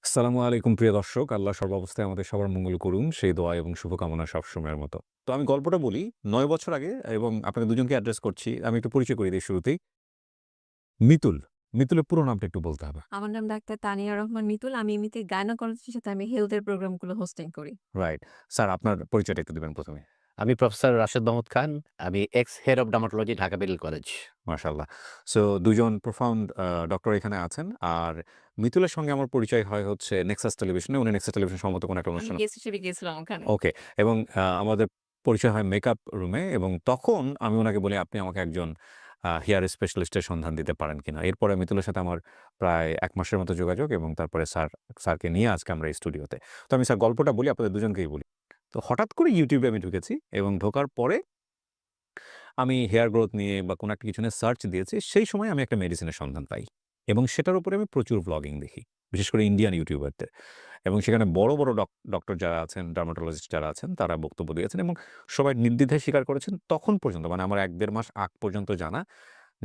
আসসালামু আলাইকুম প্রিয় দর্শক। আল্লাহ সর্বাবস্থায় আমাদের সবার মঙ্গল করুন। সেই দোয়া এবং শুভকামনা সবসময়ের মতো। তো আমি গল্পটা বলি ৯ বছর আগে এবং আপনাদের দুজনকে অ্যাড্রেস করছি। আমি একটু পরিচয় করিয়ে দেই শুরুতেই। মিতুল। মিতুলের পুরো নামটা একটু বলতে হবে। আমার নাম ডাক্তার তানিয়া রহমান মিতুল। আমি এমনিতে গাইনোকোলজিস্টের সাথে আমি হেলথ এর প্রোগ্রামগুলো হোস্টিং করি। রাইট। স্যার আপনার পরিচয়টা একটু দিবেন ১ম এ। আমি প্রফেসর রাশেদ মাহমুদ খান। আমি x head of dermatology Dhaka medical college. মাশাআল্লাহ। সো ২ জন প্রোফাউন্ড ডক্টর এখানে আছেন। আর মিতুলের সঙ্গে আমার পরিচয় হয় হচ্ছে নেক্সাস টেলিভিশনে। উনি নেক্সাস টেলিভিশন সম্ভবত কোনো একটা আমি অনুষ্ঠানে গেস্ট হিসেবে গিয়েছিলাম ওখানে। ওকে। এবং আমাদের পরিচয় হয় মেকআপ রুমে এবং তখন আমি উনাকে বলি, "আপনি আমাকে একজন হেয়ার স্পেশালিস্টের সন্ধান দিতে পারেন কিনা?" এরপরে মিতুলের সাথে আমার প্রায় ১ মাসের মতো যোগাযোগ এবং তারপরে স্যারকে নিয়ে আজকে আমরা এই স্টুডিওতে। তো আমি স্যার গল্পটা বলি, আপনাদের দুজনকেই বলি। তো হঠাৎ করে YouTube এ আমি ঢুকেছি এবং ঢোকার পরে আমি হেয়ার গ্রোথ নিয়ে বা কোনো একটা কিছু নিয়ে সার্চ দিয়েছি। সেই সময় আমি একটা মেডিসিনের সন্ধান পাই এবং সেটার উপরে আমি প্রচুর ভ্লগিং দেখি। বিশেষ করে ইন্ডিয়ান ইউটিউবারদের। এবং সেখানে বড়, বড় ডক্টর যারা আছেন, ডার্মাটোলজিস্ট যারা আছেন তারা বক্তব্য দিয়েছেন এবং সবাই নির্দ্বিধায় স্বীকার করেছেন তখন পর্যন্ত মানে আমার ১-১.৫ মাস আগ পর্যন্ত জানা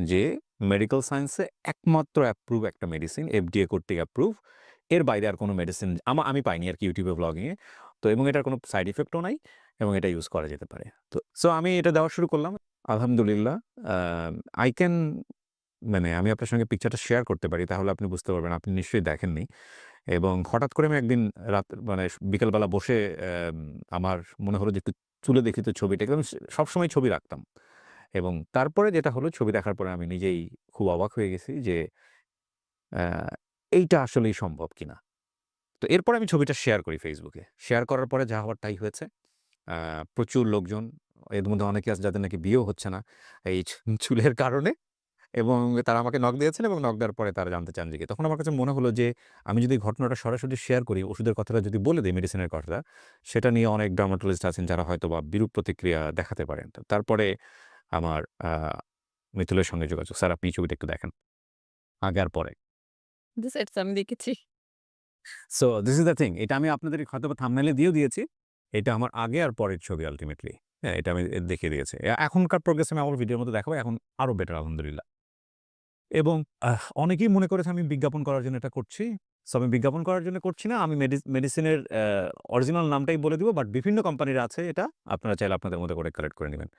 যে মেডিকেল সায়েন্সে একমাত্র অ্যাপ্রুভ একটা মেডিসিন FDA কর্তৃক অ্যাপ্রুভ। এর বাইরে আর কোনো মেডিসিন আমি পাইনি আরকি YouTube এ ভ্লগিং এ। তো এবং এটার কোনো সাইড ইফেক্ট ও নাই এবং এটা ইউজ করা যেতে পারে। তো আমি এটা দেওয়া শুরু করলাম। আলহামদুলিল্লাহ আ I can মানে আমি আপনার সঙ্গে পিকচারটা শেয়ার করতে পারি তাহলে আপনি বুঝতে পারবেন। আপনি নিশ্চয়ই দেখেননি। এবং হঠাৎ করে আমি একদিন রাত মানে বিকেলবেলা বসে আমার মনে হলো যে একটু তুলে দেখি তো ছবিটা। কারণ সবসময় ছবি রাখতাম। এবং তারপরে যেটা হলো ছবি দেখার পরে আমি নিজেই খুব অবাক হয়ে গেছি যে অ্যা এইটা আসলেই সম্ভব কিনা। তো এরপরে আমি ছবিটা শেয়ার করি Facebook এ। শেয়ার করার পরে যা হওয়ার তাই হয়েছে। আ প্রচুর লোকজন এর মধ্যে অনেকে আছে যাদের নাকি বিয়েও হচ্ছে না এই চুলের কারণে। এবং তারা আমাকে নক দিয়েছেন এবং নক দেওয়ার পরে তারা জানতে চান যে কি। তখন আমার কাছে মনে হলো যে আমি যদি এই ঘটনাটা সরাসরি শেয়ার করি, ওষুধের কথাটা যদি বলে দেই মেডিসিনের কথাটা, সেটা নিয়ে অনেক ডার্মাটোলজিস্ট আছেন যারা হয়তোবা বিরূপ প্রতিক্রিয়া দেখাতে পারেন। তো তারপরে আমার মিতুলের সঙ্গে যোগাযোগ। স্যার আপনি এই ছবিটা একটু দেখেন। আগে আর পরে। দিস এটস আমি দেখেছি। So this is the thing. এটা আমি আপনাদের হয়তোবা থাম্বনেইলে দিয়েও দিয়েছি। এটা আমার আগে আর পরের ছবি আল্টিমেটলি। হ্যাঁ, এটা আমি দেখিয়ে দিয়েছি। এখনকার প্রোগ্রেস আমি আমার ভিডিওর মধ্যে দেখাবো। এখন আরো বেটার আলহামদুলিল্লাহ। এবং অনেকেই মনে করেছে আমি বিজ্ঞাপন করার জন্য এটা করছি। সো আমি বিজ্ঞাপন করার জন্য করছি না। আমি মেডিসিনের অরিজিনাল নামটাই বলে দিব। বাট বিভিন্ন কোম্পানির আছে এটা। আপনারা চাইলে আপনাদের মতো করে কালেক্ট করে নিবেন।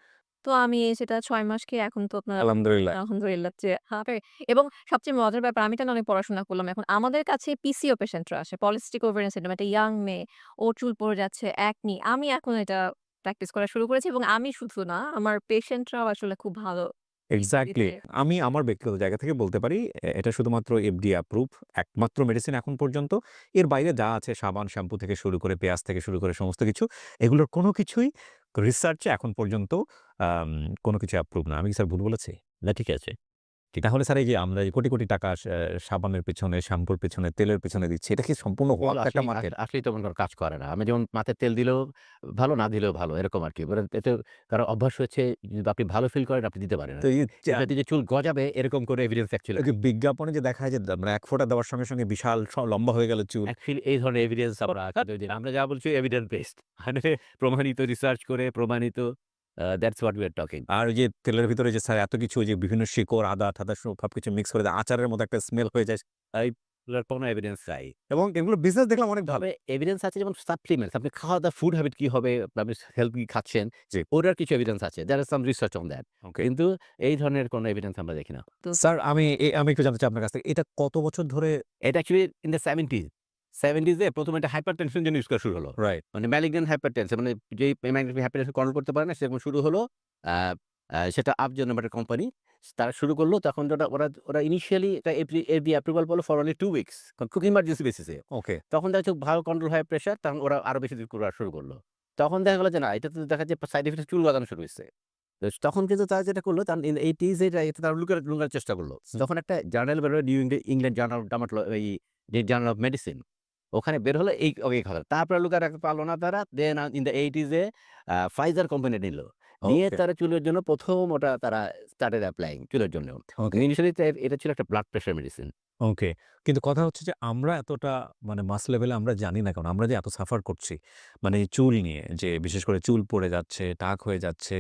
তো আমি সেটা ৬ মাস খেয়ে এখন তো আপনার আলহামদুলিল্লাহ। আলহামদুলিল্লাহ যে হবে এবং সবচেয়ে মজার ব্যাপার আমি তো অনেক পড়াশোনা করলাম। এখন আমাদের কাছে পিসিও পেশেন্টরা আসে। পলিসিস্টিক ওভারিয়ান সিনড্রোম একটা ইয়াং মেয়ে, ওর চুল পড়ে যাচ্ছে, একনি। আমি এখন এটা প্র্যাকটিস করা শুরু করেছি এবং আমি শুধু না আমার পেশেন্টরাও আসলে খুব ভালো ফিডব্যাক এক্সাক্টলি। দিচ্ছে। আমি আমার ব্যক্তিগত জায়গা থেকে বলতে পারি এটা শুধুমাত্র FDA অ্যাপ্রুভ একমাত্র মেডিসিন এখন পর্যন্ত। এর বাইরে যা আছে সাবান, শ্যাম্পু থেকে শুরু করে পেঁয়াজ থেকে শুরু করে সমস্ত কিছু এগুলোর কোনো কিছুই রিসার্চ এ এখন পর্যন্ত আম কোনো কিছু অ্যাপ্রুভ না। আমি কি স্যার ভুল বলেছি? না ঠিক আছে। ঠিক তাহলে স্যার এই যে আমরা এই কোটি, কোটি টাকা সাবানের পেছনে, শ্যাম্পুর পেছনে, তেলের পেছনে দিচ্ছি এটা কি সম্পূর্ণ এগুলো ওয়ার্থ একটা মার্কেট? আসলেই তেমন কোনো কাজ করে না। আমি যেমন মাথায় তেল দিলেও ভালো, না দিলেও ভালো এরকম আরকি। এবারে এতে কারো অভ্যাস হয়েছে যদি আপনি ভালো ফিল করেন আপনি দিতে পারেন তো আরকি। এই চা এটা দিয়ে যে চুল গজাবে এরকম কোনো এভিডেন্স অ্যাকচুয়ালি ওই যে বিজ্ঞাপনে যে দেখায় যে মানে ১ ফোঁটা দেওয়ার সঙ্গে, সঙ্গে বিশাল লম্বা হয়ে গেল চুল। অ্যাকচুয়ালি এই ধরনের এভিডেন্স আমরা কিন্তু ওই যে আমরা যা বলছি এভিডেন্স বেসড মানে প্রমাণিত রিসার্চ করে প্রমাণিত that's what we are talking. আর ওই যে তেলের ভিতরে যে স্যার এত কিছু ওই যে বিভিন্ন শিকড়, আদা-টাদা সবকিছু মিক্স করে দেয়। আচারের মতো একটা স্মেল হয়ে যায়। এইগুলার কোনো এভিডেন্স নাই। এবং এগুলো বিজনেস দেখলাম অনেক ভালো। তবে এভিডেন্স আছে যেমন সাপ্লিমেন্টস আপনি খাওয়া-দাওয়া ফুড হ্যাবিট কি হবে, আপনি হেলথ কি খাচ্ছেন, জি, ওটার কিছু এভিডেন্স আছে। দেয়ার আর সাম রিসার্চ অন দ্যাট। ওকে। কিন্তু এই ধরনের কোনো এভিডেন্স আমরা দেখি না। তো স্যার আমি একটু জানতে চাই আপনার কাছ থেকে এটা কত বছর ধরে এটা অ্যাকচুয়ালি ইন দ্যা 70s এ ১ম এটা হাইপারটেনশন এর জন্য ইউজ করা শুরু হলো। রাইট, মানে ম্যালিগন্যান্ট হাইপারটেনশন মানে যেই ম্যালিগন্যান্ট হাইপারটেনশন কন্ট্রোল করতে পারে না সেরকম শুরু হলো। আ আ সেটা আপজন নামের একটা কোম্পানি। তারা শুরু করলো তখন ওরা ইনিশিয়ালি এটা FDA অ্যাপ্রুভাল পেল ফর অনলি 2 উইকস। খুব ইমার্জেন্সি বেসিস এ। ওকে। তখন দেখা যাচ্ছে ভালো কন্ট্রোল হয় প্রেশার তখন ওরা আরো বেশি দিন করা শুরু করল। তখন দেখা গেল যে না এটা তো দেখা যায় সাইড ইফেক্ট চুল গজানো শুরু হইছে। তো তখন কিন্তু তারা যেটা করল তারা ইন 80s এটা তারা লুকানোর চেষ্টা করল। হুম, তখন একটা জার্নাল বের হলো নিউ ইংল্যান্ড জার্নাল এই যে জার্নাল অফ মেডিসিন। ওখানে বের হলো এই কথা। তারপরে লুকায় রাখতে পারল না তারা। Then in the 80s Pfizer company নিল। নিয়ে ওকে, তারা চুলের জন্য ১ম ওটা তারা স্টার্টেড অ্যাপ্লাইং চুলের জন্য। ওকে। ইনিশিয়ালি এটা ছিল একটা ব্লাড প্রেশার মেডিসিন। ওকে। কিন্তু কথা হচ্ছে যে আমরা এতটা মানে মাস লেভেলে আমরা জানি না কেন? আমরা যে এত সাফার করছি, মানে এই চুল নিয়ে যে বিশেষ করে চুল পড়ে যাচ্ছে, টাক হয়ে যাচ্ছে,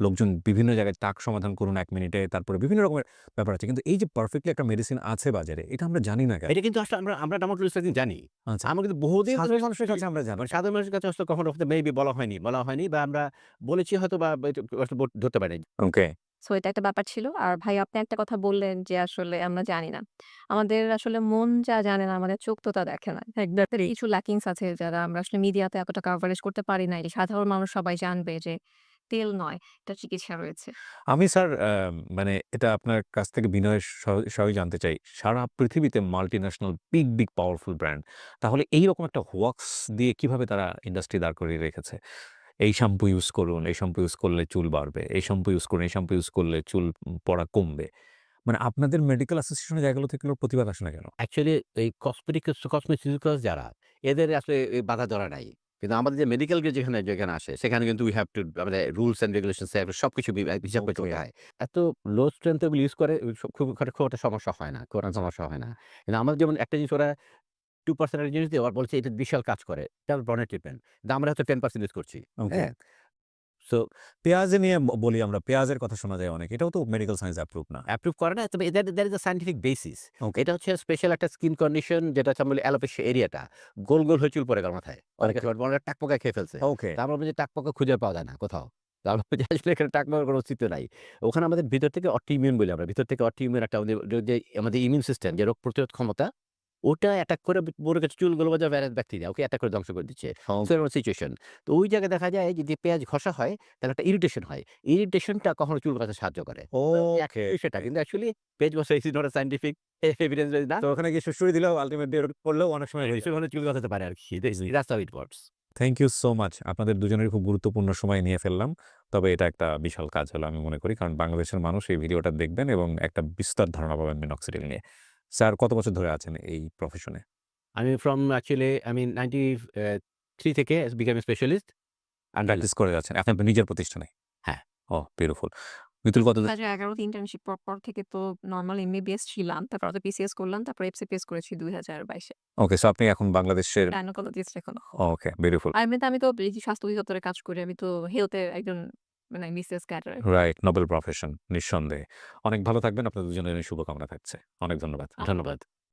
লোকজন বিভিন্ন জায়গায় টাক সমাধান করুন ১ মিনিটে, তারপরে বিভিন্ন রকমের ব্যাপার আছে। কিন্তু এই যে পারফেক্টলি একটা মেডিসিন আছে বাজারে, এটা আমরা জানি না কেন? এটা কিন্তু আসলে আমরা ডার্মাটোলজিস্ট জানি। আচ্ছা। আমরা কিন্তু বহুদিন ধরে সাধারণ মানুষের কাছে আমরা জানি। মানে সাধারণ মানুষের কাছে আসলে কখনো মেবি বলা হয়নি বা আমরা বলেছি হয়তো বা এটা আসলে ধরতে পারি নাই। ওকে, সো এটা একটা ব্যাপার ছিল। আর ভাই আপনি একটা কথা বললেন যে আসলে আমরা জানি না। আমাদের আসলে মন যা জানে না, আমাদের চোখ তো তা দেখে না। এক্সাক্টলি। কিছু ল্যাকিংস আছে যারা আমরা আসলে মিডিয়াতে এতটা কভারেজ করতে পারি নাই। সাধারণ মানুষ সবাই জানবে যে তেল নয়, এটার চিকিৎসা রয়েছে। আমি স্যার মানে এটা আপনার কাছ থেকে বিনয়ের সহই জানতে চাই। সারা পৃথিবীতে মাল্টিন্যাশনাল বিগ পাওয়ারফুল ব্র্যান্ড। তাহলে এইরকম একটা হোয়াক্স দিয়ে কিভাবে তারা ইন্ডাস্ট্রি দাঁড় করিয়ে রেখেছে? এই শ্যাম্পু ইউজ করুন, এই শ্যাম্পু ইউজ করলে চুল বাড়বে। এই শ্যাম্পু ইউজ করুন, এই শ্যাম্পু ইউজ করলে চুল পড়া কমবে। মানে আপনাদের মেডিকেল অ্যাসোসিয়েশন এর জায়গাগুলো থেকে এগুলোর প্রতিবাদ আসে না কেন? অ্যাকচুয়ালি এই কসমেটিক্যালস যারা এদের আসলে এই বাধা ধরা নাই। কিন্তু আমাদের যে মেডিকেল গ্রেড যেখানে আসে সেখানে কিন্তু উই হ্যাভ টু আমাদের রুলস অ্যান্ড রেগুলেশনস সবকিছু হিসাব করে চলতে ওকে, হয়। এত লো স্ট্রেংথ এগুলো ইউজ করে খুব একটা সমস্যা হয় না। খুব একটা সমস্যা হয় না। কিন্তু আমাদের যেমন একটা জিনিস ওরা 2% এর জিনিস দিয়ে ওরা বলছে এটা বিশাল কাজ করে। এটা ব্রনের ট্রিটমেন্ট। কিন্তু আমরা হয়তো 10% ইউজ করছি। ওকে। হ্যাঁ? সো পেঁয়াজে নিয়ে বলি আমরা, পেঁয়াজের কথা শোনা যায় অনেক। এটাও তো মেডিকেল সায়েন্স অ্যাপ্রুভ না। অ্যাপ্রুভ করে না। তবে there is a scientific basis. ওকে, এটা হচ্ছে স্পেশাল একটা স্কিন কন্ডিশন যেটা হচ্ছে আমরা বলি অ্যালোপেশিয়া এরিয়াটা। গোল হয়ে চুল পড়ে গেল মাথায়। অনেকে ওকে, বলে টাকপোকা খেয়ে ফেলছে। ওকে। তা আমরা বলি যে টাকপোকা খুঁজে পাওয়া যায় না কোথাও। তো আমরা বলি যে আসলে এখানে টাকপোকার কোনো অস্তিত্ব নাই। ওখানে আমাদের ভিতর থেকে অটোইমিউন বলি আমরা। ভিতর থেকে অটোইমিউন একটা যে আমাদের ইমিউন সিস্টেম যে রোগ প্রতিরোধ ক্ষমতা ওটা অ্যাটাক করে মনে করছে চুলগুলো বা ভাইরাস ব্যাকটেরিয়া ওকে অ্যাটাক করে ধ্বংস করে দিচ্ছে। সো এরকম সিচুয়েশন। তো ওই জায়গায় দেখা যায় যদি পেঁয়াজ ঘষা হয় তাহলে একটা ইরিটেশন হয়। ইরিটেশনটা কখনো চুল গজাতে সাহায্য করে। ওকে। সেটা কিন্তু অ্যাকচুয়ালি পেঁয়াজ ঘষা is not a scientific evidence based না। তো ওখানে গিয়ে সুড়সুড়ি দিলেও আল্টিমেটলি এরকম করলেও অনেক সময় হয়ে যায়। সেখানে চুল গজাতে পারে আরকি। That's how it works. Thank you so much. আপনাদের দুজনেরই খুব গুরুত্বপূর্ণ সময় নিয়ে ফেললাম। তবে এটা একটা বিশাল কাজ হলো আমি মনে করি। কারণ বাংলাদেশের মানুষ এই ভিডিওটা দেখবেন এবং একটা বিস্তর ধারণা পাবেন মিনক্সিডিল নিয়ে। স্যার কত বছর ধরে আছেন এই প্রফেশনে? আমি ফ্রম অ্যাকচুয়ালি আমি 93 থেকে become a specialist until practice করে যাচ্ছেন। এখন আপনার নিজের প্রতিষ্ঠানে? হ্যাঁ। ওহ বিউটিফুল। মিতুল কত 2011 তে ইন্টার্নশিপ পর থেকে তো নরমাল এমবিবিএস ছিলাম। তারপর তো পিসিএস করলাম। তারপর এফসিপিএস করেছি 2022 এ। ওকে সো আপনি এখন বাংলাদেশের গাইনোকোলজিস্ট এখনো। Okay beautiful. আর এমনিতে আমি তো এই যে স্বাস্থ্য অধিদপ্তরে কাজ করি। আমি তো হেলথ এর একজন মানে BCS cadre. Right noble profession নিঃসন্দেহে। অনেক ভালো থাকবেন। আপনাদের দুজনের শুভকামনা থাকছে। অনেক ধন্যবাদ। ধন্যবাদ।